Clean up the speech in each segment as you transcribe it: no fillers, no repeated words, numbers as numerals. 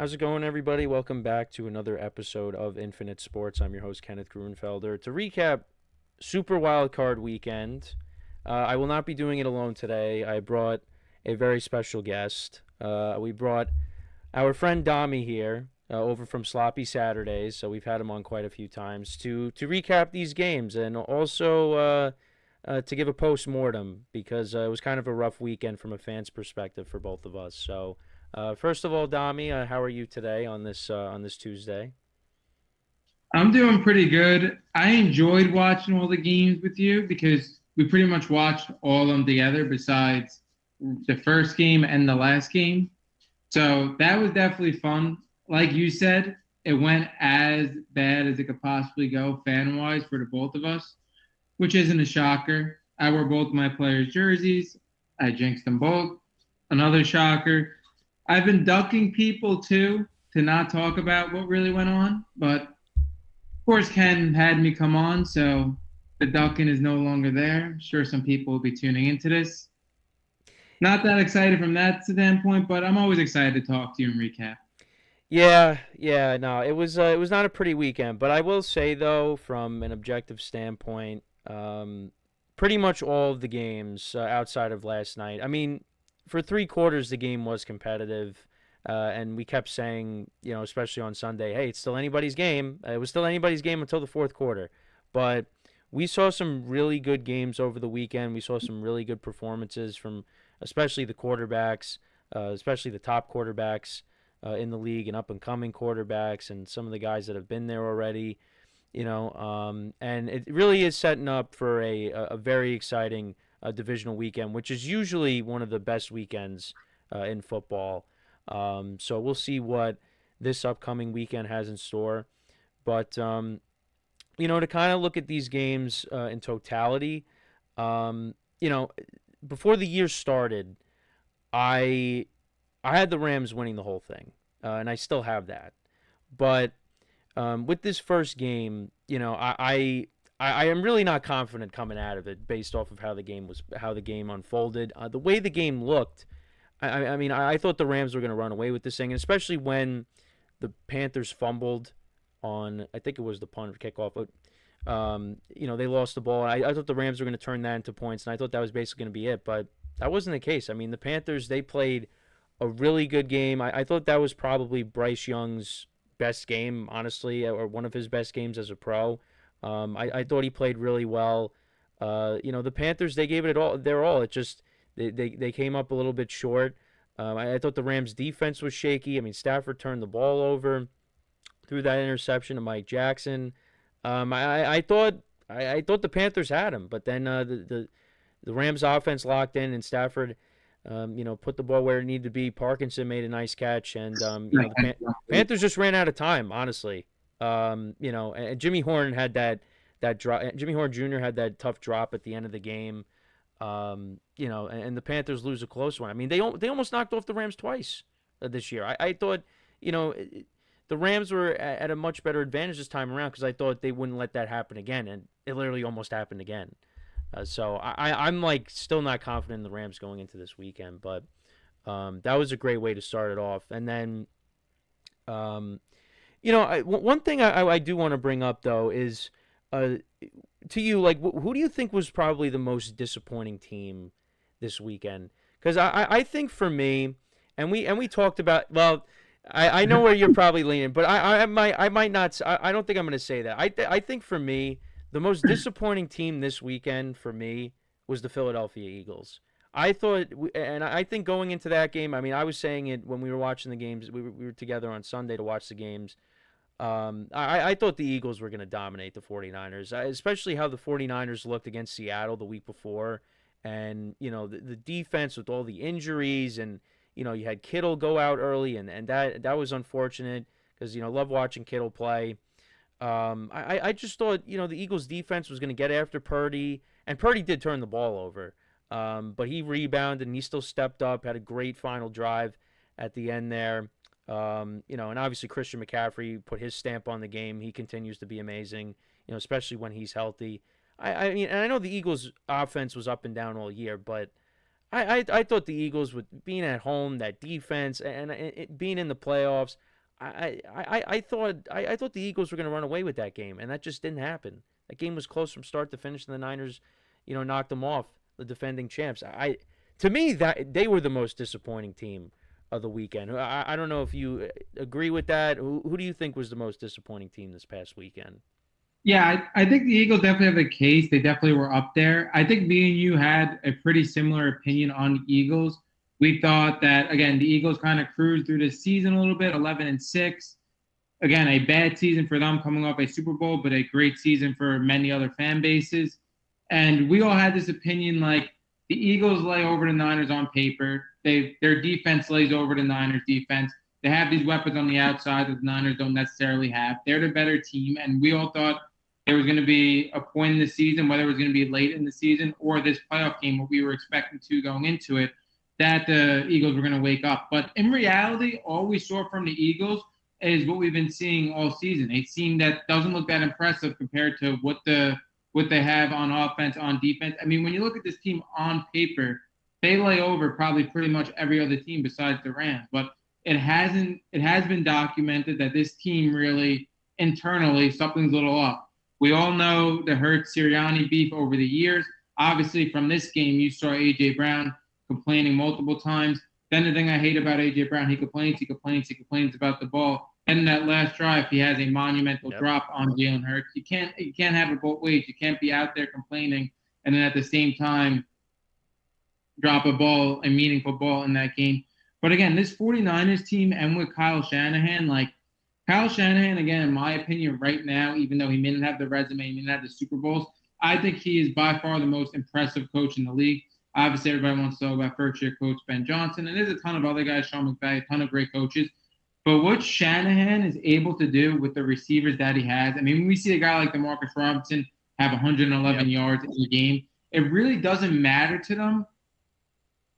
How's it going, everybody? Welcome back to another episode of Infinite Sports. I'm your host, Kenneth Gruenfelder. To recap Super Wild Card Weekend, I will not be doing it alone today. I brought a very special guest. We brought our friend Domi here over from Sloppy Saturdays, so we've had him on quite a few times to recap these games and also to give a post-mortem because it was kind of a rough weekend from a fan's perspective for both of us. So first of all, Dami, how are you today on this Tuesday? I'm doing pretty good. I enjoyed watching all the games with you because we pretty much watched all of them together besides the first game and the last game. So that was definitely fun. Like you said, it went as bad as it could possibly go fan wise for the both of us, which isn't a shocker. I wore both my players' jerseys. I jinxed them both. Another shocker. I've been ducking people too to not talk about what really went on, but course, Ken had me come on, so the ducking is no longer there. I'm sure some people will be tuning into this. Not that excited from that standpoint, but I'm always excited to talk to you and recap. Yeah, no, it was not a pretty weekend, but I will say though, from an objective standpoint, pretty much all of the games outside of last night. I mean, for three quarters the game was competitive, and we kept saying, especially on Sunday, hey, it's still anybody's game. It was still anybody's game until the fourth quarter, but we saw some really good games over the weekend. We saw some really good performances from especially the quarterbacks, especially the top quarterbacks in the league and up and coming quarterbacks and some of the guys that have been there already. And it really is setting up for a very exciting divisional weekend, which is usually one of the best weekends in football. So we'll see what this upcoming weekend has in store. But to kind of look at these games in totality, um, you know, before the year started, I I had the Rams winning the whole thing, and I still have that. But with this first game, I am really not confident coming out of it based off of how the game unfolded, the way the game looked. I mean, I thought the Rams were going to run away with this thing, and especially when the Panthers fumbled on, I think it was the punt or kickoff, but they lost the ball. I thought the Rams were going to turn that into points, and I thought that was basically going to be it, but that wasn't the case. I mean, the Panthers, they played a really good game. I thought that was probably Bryce Young's best game, honestly, or one of his best games as a pro. I thought he played really well. The Panthers, they gave it all. Their all. It just they came up a little bit short. I thought the Rams' defense was shaky. I mean, Stafford turned the ball over, threw that interception to Mike Jackson. I thought the Panthers had him, but then the Rams' offense locked in, and Stafford, put the ball where it needed to be. Parkinson made a nice catch, and the Panthers just ran out of time, honestly. And Jimmy Horn had that drop. Jimmy Horn Jr. had that tough drop at the end of the game. And the Panthers lose a close one. I mean, they almost knocked off the Rams twice this year. I thought, you know, the Rams were at a much better advantage this time around because I thought they wouldn't let that happen again, and it literally almost happened again. So I'm like still not confident in the Rams going into this weekend, but that was a great way to start it off. And then, um, one thing I do want to bring up though is uh, to you, like, who do you think was probably the most disappointing team this weekend? Because I think for me, and we talked about, well, I know where you're probably leaning, but I might not. I don't think I'm going to say that. I think for me, the most disappointing team this weekend for me was the Philadelphia Eagles. I thought, and I think going into that game, I mean, I was saying it when we were watching the games. We were together on Sunday to watch the games. I thought the Eagles were going to dominate the 49ers, especially how the 49ers looked against Seattle the week before. And, the defense with all the injuries and, you had Kittle go out early, and that was unfortunate because, love watching Kittle play. I just thought, the Eagles defense was going to get after Purdy, and Purdy did turn the ball over. But he rebounded and he still stepped up, had a great final drive at the end there. And obviously Christian McCaffrey put his stamp on the game. He continues to be amazing, especially when he's healthy. I mean, and I know the Eagles' offense was up and down all year, but I thought the Eagles, with being at home, that defense, and it being in the playoffs, I thought the Eagles were going to run away with that game, and that just didn't happen. That game was close from start to finish, and the Niners, knocked them off, the defending champs. To me, that they were the most disappointing team of the weekend. I don't know if you agree with that. Who do you think was the most disappointing team this past weekend? Yeah, I think the Eagles definitely have a case. They definitely were up there. I think me and you had a pretty similar opinion on the Eagles. We thought that again, the Eagles kind of cruised through the season a little bit, 11-6. Again, a bad season for them coming off a Super Bowl, but a great season for many other fan bases. And we all had this opinion like the Eagles lay over the Niners on paper. Their defense lays over the Niners defense. They have these weapons on the outside that the Niners don't necessarily have. They're the better team, and we all thought there was going to be a point in the season, whether it was going to be late in the season or this playoff game, what we were expecting to going into it, that the Eagles were going to wake up. But in reality, all we saw from the Eagles is what we've been seeing all season. A team that doesn't look that impressive compared to what they have on offense, on defense. I mean, when you look at this team on paper, they lay over probably pretty much every other team besides the Rams. But it has been documented that this team really internally something's a little off. We all know the Hurts Sirianni beef over the years. Obviously, from this game, you saw A.J. Brown complaining multiple times. Then the thing I hate about A.J. Brown, he complains about the ball. And in that last drive, he has a monumental drop on Jalen Hurts. You can't have it both ways. You can't be out there complaining and then at the same time drop a meaningful ball in that game. But again, this 49ers team and with Kyle Shanahan, again, in my opinion, right now, even though he may not have the resume, he may not have the Super Bowls, I think he is by far the most impressive coach in the league. Obviously, everybody wants to talk about first-year coach Ben Johnson, and there's a ton of other guys, Sean McVay, a ton of great coaches. But what Shanahan is able to do with the receivers that he has, I mean, when we see a guy like DeMarcus Robinson have 111 yards in a game, it really doesn't matter to them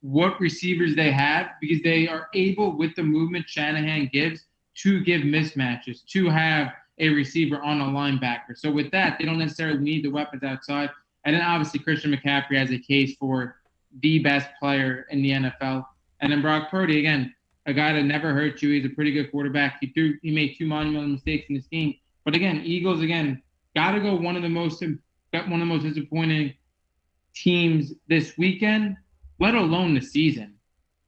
what receivers they have because they are able, with the movement Shanahan gives, to give mismatches, to have a receiver on a linebacker. So with that, they don't necessarily need the weapons outside. And then obviously Christian McCaffrey has a case for the best player in the NFL. And then Brock Purdy, again, a guy that never hurt you. He's a pretty good quarterback. He made 2 monumental mistakes in this game. But again, Eagles got to go one of the most disappointing teams this weekend, let alone the season.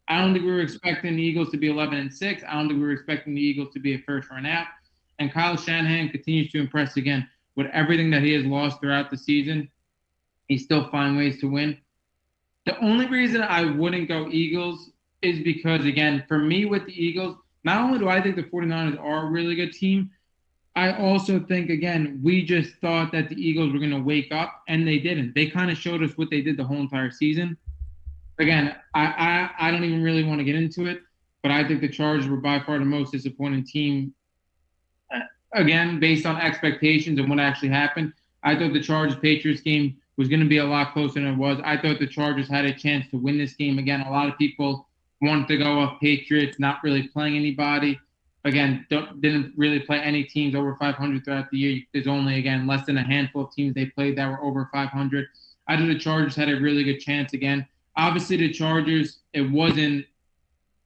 I don't think we were expecting the Eagles to be 11-6. I don't think we were expecting the Eagles to be a first run out. And Kyle Shanahan continues to impress again with everything that he has lost throughout the season. He still finds ways to win. The only reason I wouldn't go Eagles is because, again, for me with the Eagles, not only do I think the 49ers are a really good team, I also think, again, we just thought that the Eagles were going to wake up, and they didn't. They kind of showed us what they did the whole entire season. Again, I don't even really want to get into it, but I think the Chargers were by far the most disappointing team. Again, based on expectations and what actually happened, I thought the Chargers-Patriots game was going to be a lot closer than it was. I thought the Chargers had a chance to win this game. Again, a lot of people wanted to go off Patriots, not really playing anybody. Again, didn't really play any teams over 500 throughout the year. There's only, again, less than a handful of teams they played that were over 500. I thought the Chargers had a really good chance again. Obviously, the Chargers, it wasn't,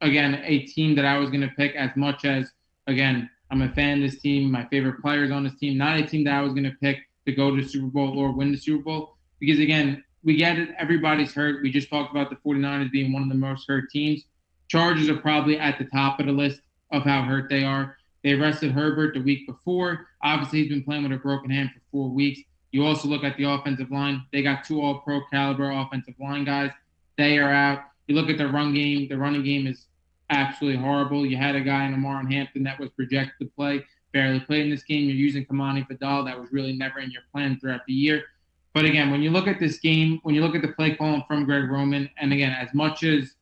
again, a team that I was going to pick as much as, again, I'm a fan of this team. My favorite players on this team. Not a team that I was going to pick to go to the Super Bowl or win the Super Bowl. Because, again, we get it. Everybody's hurt. We just talked about the 49ers being one of the most hurt teams. Chargers are probably at the top of the list of how hurt they are. They arrested Herbert the week before. Obviously, he's been playing with a broken hand for 4 weeks. You also look at the offensive line. They got 2 all-pro caliber offensive line guys. They are out. You look at the run game. The running game is absolutely horrible. You had a guy in Lamar in Hampton that was projected to play, barely played in this game. You're using Kamani Vidal. That was really never in your plan throughout the year. But again, when you look at this game, when you look at the play calling from Greg Roman, and again, as much as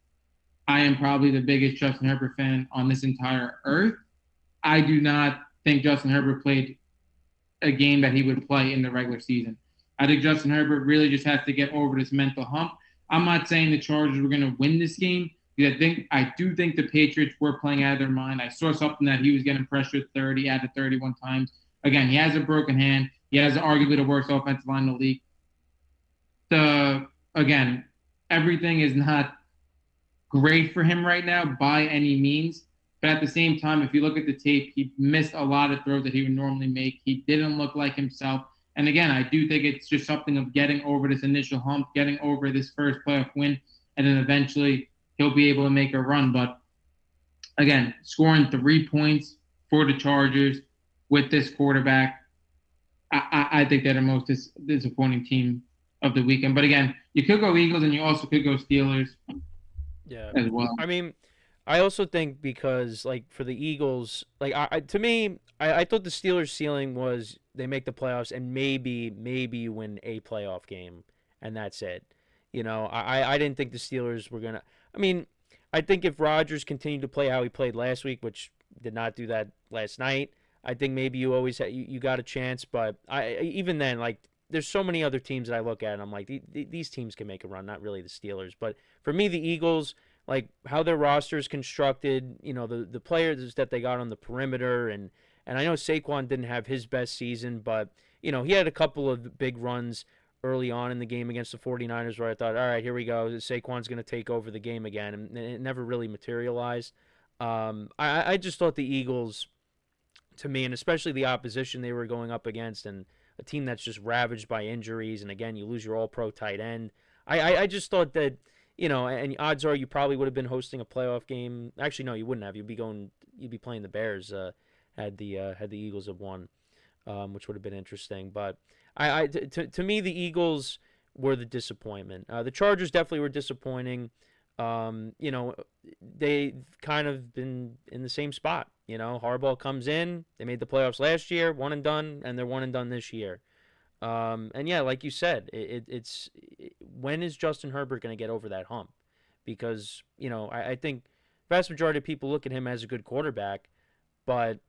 I am probably the biggest Justin Herbert fan on this entire earth, I do not think Justin Herbert played a game that he would play in the regular season. I think Justin Herbert really just has to get over this mental hump. I'm not saying the Chargers were going to win this game, because I do think the Patriots were playing out of their mind. I saw something that he was getting pressured 30 out of 31 times. Again, he has a broken hand. He has arguably the worst offensive line in the league. Again, everything is not great for him right now by any means. But at the same time, if you look at the tape, he missed a lot of throws that he would normally make. He didn't look like himself. And again, I do think it's just something of getting over this initial hump, getting over this first playoff win, and then eventually he'll be able to make a run. But again, scoring 3 points for the Chargers with this quarterback, I think they're the most disappointing team of the weekend. But again, you could go Eagles and you also could go Steelers Yeah. as well. I mean, I also think because like for the Eagles, like to me, I thought the Steelers' ceiling was they make the playoffs and maybe you win a playoff game and that's it. I didn't think the Steelers were gonna. I mean, I think if Rodgers continued to play how he played last week, which did not do that last night, I think maybe you always you got a chance. But even then, like there's so many other teams that I look at and I'm like these teams can make a run, not really the Steelers, but for me the Eagles, like how their roster is constructed, the players that they got on the perimeter, and I know Saquon didn't have his best season, but he had a couple of big runs early on in the game against the 49ers where I thought, all right, here we go. Saquon's going to take over the game again, and it never really materialized. I just thought the Eagles, to me, and especially the opposition they were going up against, and a team that's just ravaged by injuries, and again, you lose your all-pro tight end. I just thought that, and odds are you probably would have been hosting a playoff game. Actually, no, you wouldn't have. You'd be playing the Bears had the Eagles have won, which would have been interesting. But to me, the Eagles were the disappointment. The Chargers definitely were disappointing. They kind of been in the same spot. Harbaugh comes in. They made the playoffs last year, one and done, and they're one and done this year. And yeah, like you said, it's when is Justin Herbert going to get over that hump? Because I think vast majority of people look at him as a good quarterback, but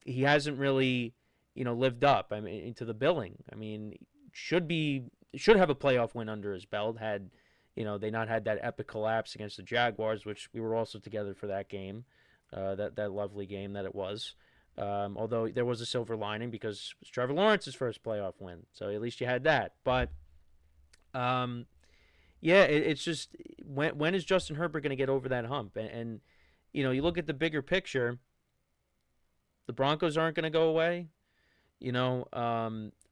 he hasn't really lived up. I mean, to the billing. I mean, should have a playoff win under his belt had they not had that epic collapse against the Jaguars, which we were also together for that game, that lovely game that it was. Although there was a silver lining because it was Trevor Lawrence's first playoff win, so at least you had that. But yeah, it's just when is Justin Herbert going to get over that hump? And you look at the bigger picture. The Broncos aren't going to go away.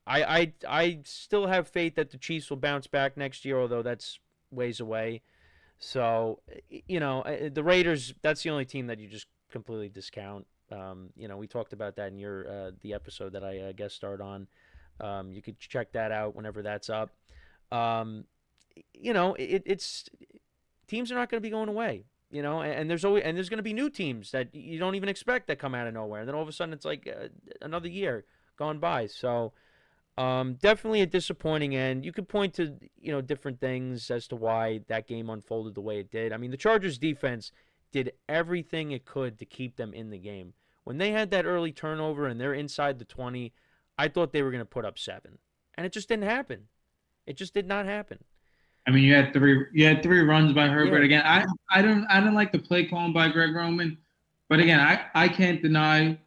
I still have faith that the Chiefs will bounce back next year, although that's ways away. So the Raiders, that's the only team that you just completely discount. We talked about that in the episode that I guest starred on. You could check that out whenever that's up. It's teams are not going to be going away. And there's going to be new teams that you don't even expect that come out of nowhere. And then all of a sudden it's like another year gone by. So definitely a disappointing end. You could point to different things as to why that game unfolded the way it did. I mean, the Chargers defense did everything it could to keep them in the game. When they had that early turnover and they're inside the 20, I thought they were going to put up 7. And it just didn't happen. It just did not happen. I mean, you had three runs by Herbert. Yeah. Again, I don't like the play calling by Greg Roman, but again, I can't deny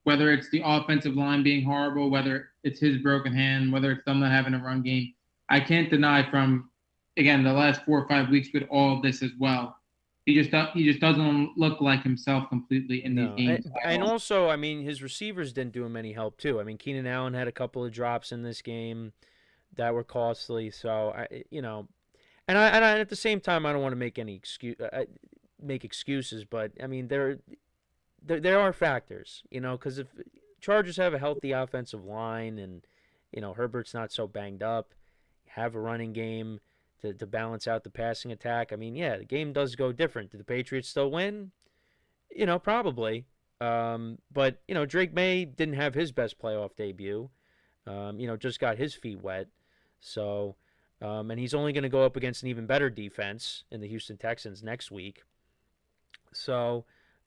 whether it's the offensive line being horrible, whether it's his broken hand, whether it's them not having a run game. I can't deny from again the last 4 or 5 weeks with all of this as well. He just doesn't look like himself completely in these No, games. and also, I mean, his receivers didn't do him any help too. I mean, Keenan Allen had a couple of drops in this game that were costly. So and at the same time, I don't want to make any make excuses, but I mean, there are factors, because if Chargers have a healthy offensive line and Herbert's not so banged up, have a running game to balance out the passing attack. I mean, yeah, the game does go different. Did the Patriots still win? Probably. But Drake May didn't have his best playoff debut. Just got his feet wet. So, and he's only going to go up against an even better defense in the Houston Texans next week. So,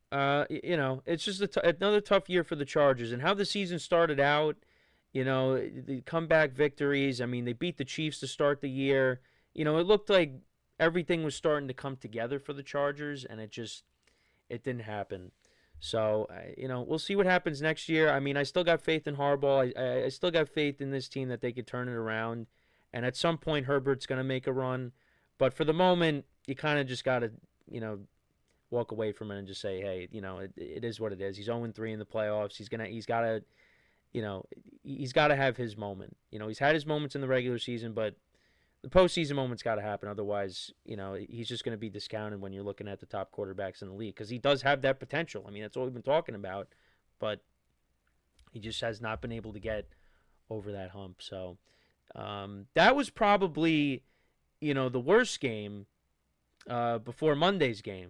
it's just another tough year for the Chargers. And how the season started out, the comeback victories. I mean, they beat the Chiefs to start the year. It looked like everything was starting to come together for the Chargers, and it didn't happen. So, we'll see what happens next year. I mean, I still got faith in Harbaugh. I still got faith in this team that they could turn it around. And at some point, Herbert's going to make a run. But for the moment, you kind of just got to, walk away from it and just say, hey, it is what it is. He's 0-3 in the playoffs. He's got to, he's got to have his moment. He's had his moments in the regular season, but the postseason moment's got to happen. Otherwise, he's just going to be discounted when you're looking at the top quarterbacks in the league because he does have that potential. I mean, that's what we've been talking about, but he just has not been able to get over that hump. So that was probably, the worst game before Monday's game.